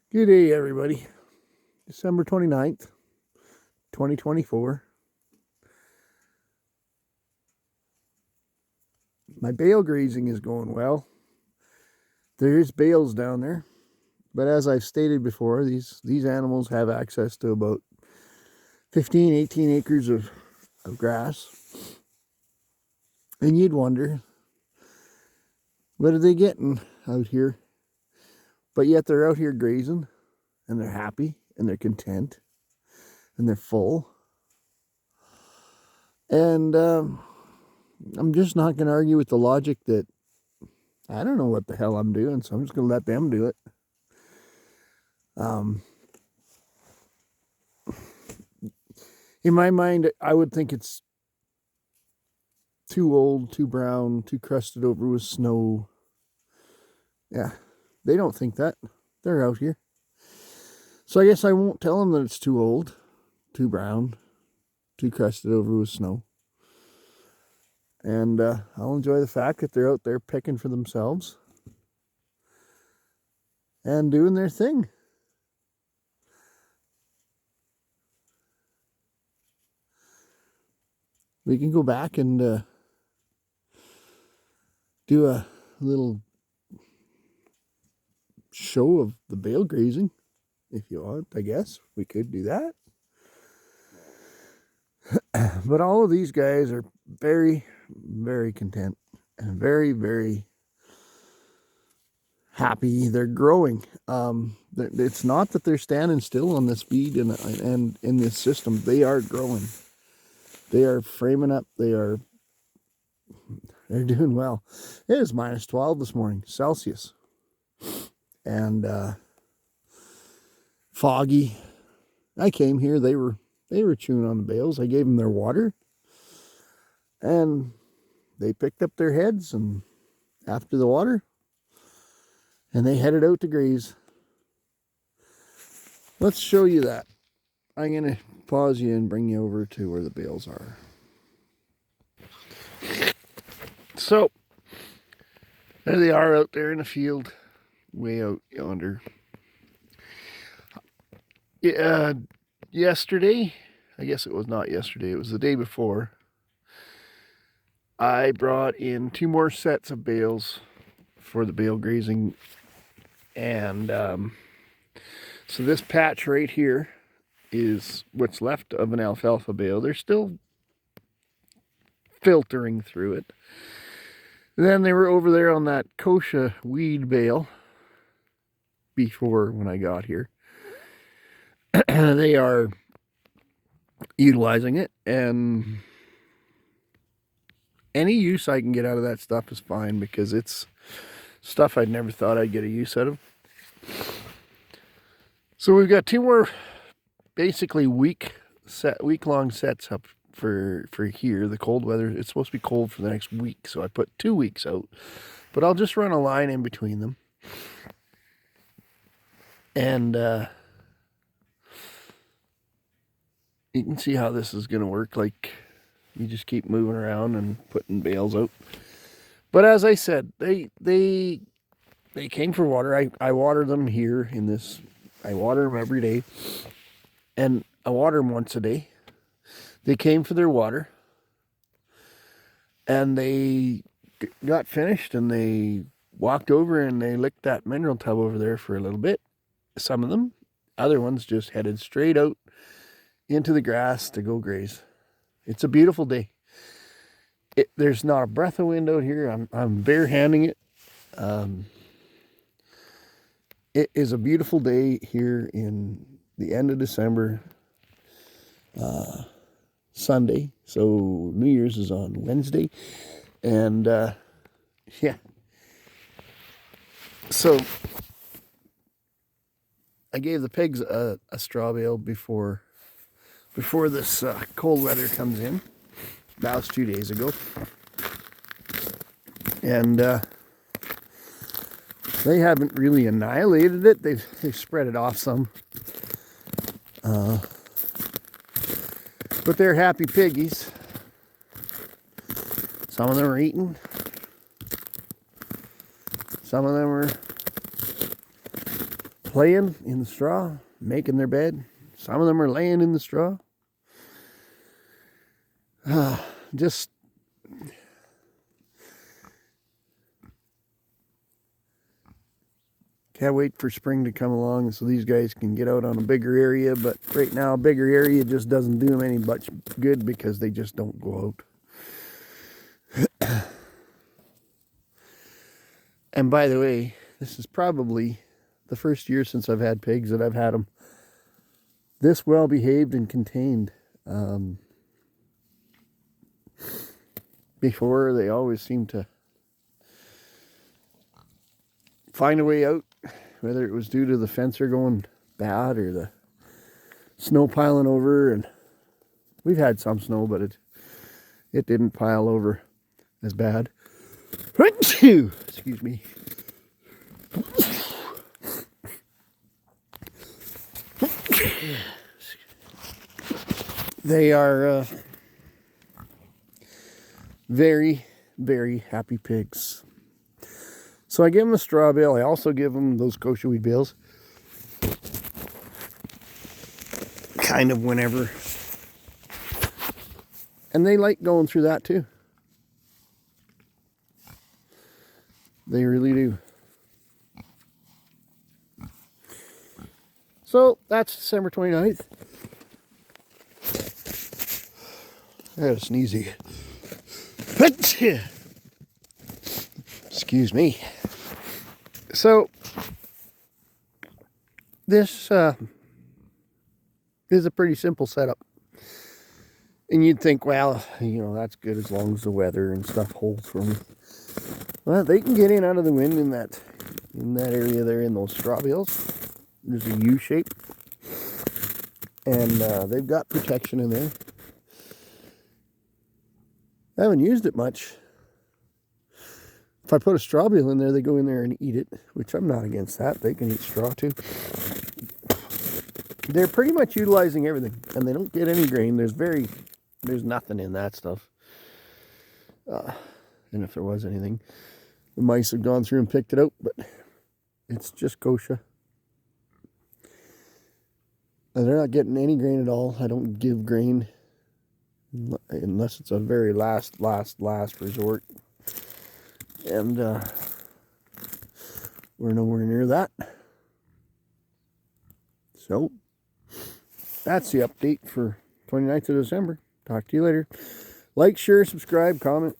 Good day, everybody. December 29th, 2024. My bale grazing is going well. There's bales down there. But as I've stated before, these animals have access to about 15, 18 acres of grass. And you'd wonder, what are they getting out here? But yet they're out here grazing, and they're happy, and they're content, and they're full. And I'm just not going to argue with the logic that I don't know what the hell I'm doing, so I'm just going to let them do it. In my mind, I would think it's too old, too brown, too crusted over with snow. Yeah, they don't think that. They're out here. So I guess I won't tell them that it's too old, too brown, too crusted over with snow. And I'll enjoy the fact that they're out there picking for themselves and doing their thing. We can go back and do a little show of the bale grazing if you want. I guess we could do that. But all of these guys are very, very content and very, very happy. They're growing. It's not that they're standing still on this feed and in this system. They are growing. They are framing up. They're doing well. It is minus 12 this morning, Celsius. And foggy. I came here, they were chewing on the bales. I gave them their water. And they picked up their heads and after the water. And they headed out to graze. Let's show you that. I'm going to pause you and bring you over to where the bales are. So, there they are out there in the field, way out yonder. Yesterday, I guess it was not yesterday, it was the day before, I brought in 2 more sets of bales for the bale grazing. And so this patch right here is what's left of an alfalfa bale. They're still filtering through it. Then they were over there on that kochia weed bale before when I got here. They are utilizing it, and any use I can get out of that stuff is fine because it's stuff I'd never thought I'd get a use out of. So we've got 2 more basically week-long sets up for here. The cold weather, it's supposed to be cold for the next week, so I put 2 weeks out. But I'll just run a line in between them. And you can see how this is going to work. Like, you just keep moving around and putting bales out. But as I said, they came for water. I water them here in this. I water them every day. And I water them once a day. They came for their water. And they got finished and they walked over and they licked that mineral tub over there for a little bit. Some of them. Other ones just headed straight out into the grass to go graze. It's a beautiful day. There's not a breath of wind out here. I'm barehanding it. It is a beautiful day here in the end of December, Sunday. So New Year's is on Wednesday. And yeah. So I gave the pigs a straw bale before this cold weather comes in. That was 2 days ago. And they haven't really annihilated it. They've spread it off some. But they're happy piggies. Some of them are eating. Some of them are playing in the straw, making their bed. Some of them are laying in the straw. Just can't wait for spring to come along so these guys can get out on a bigger area. But right now, a bigger area just doesn't do them any much good because they just don't go out. And by the way, this is probably the first year since I've had pigs that I've had them this well behaved and contained. Before, they always seem to find a way out, whether it was due to the fencer going bad or the snow piling over. And we've had some snow, but it didn't pile over as bad. Excuse me. They are very, very happy pigs. So I give them a straw bale. I also give them those kosher wheat bales. Kind of whenever. And they like going through that too. They really do. So that's December 29th. I had a sneeze again. Excuse me. So this is a pretty simple setup. And you'd think, well, you know, that's good as long as the weather and stuff holds for them. Well, they can get in out of the wind in that area there in those straw bales. There's a U shape. And they've got protection in there. I haven't used it much. If I put a straw bale in there, they go in there and eat it, which I'm not against that. They can eat straw too. They're pretty much utilizing everything, and they don't get any grain. There's nothing in that stuff. And if there was anything, the mice have gone through and picked it out, but it's just kosher. And they're not getting any grain at all. I don't give grain unless it's a very last resort. And we're nowhere near that. So that's the update for 29th of December. Talk to you later. Like, share, subscribe, comment.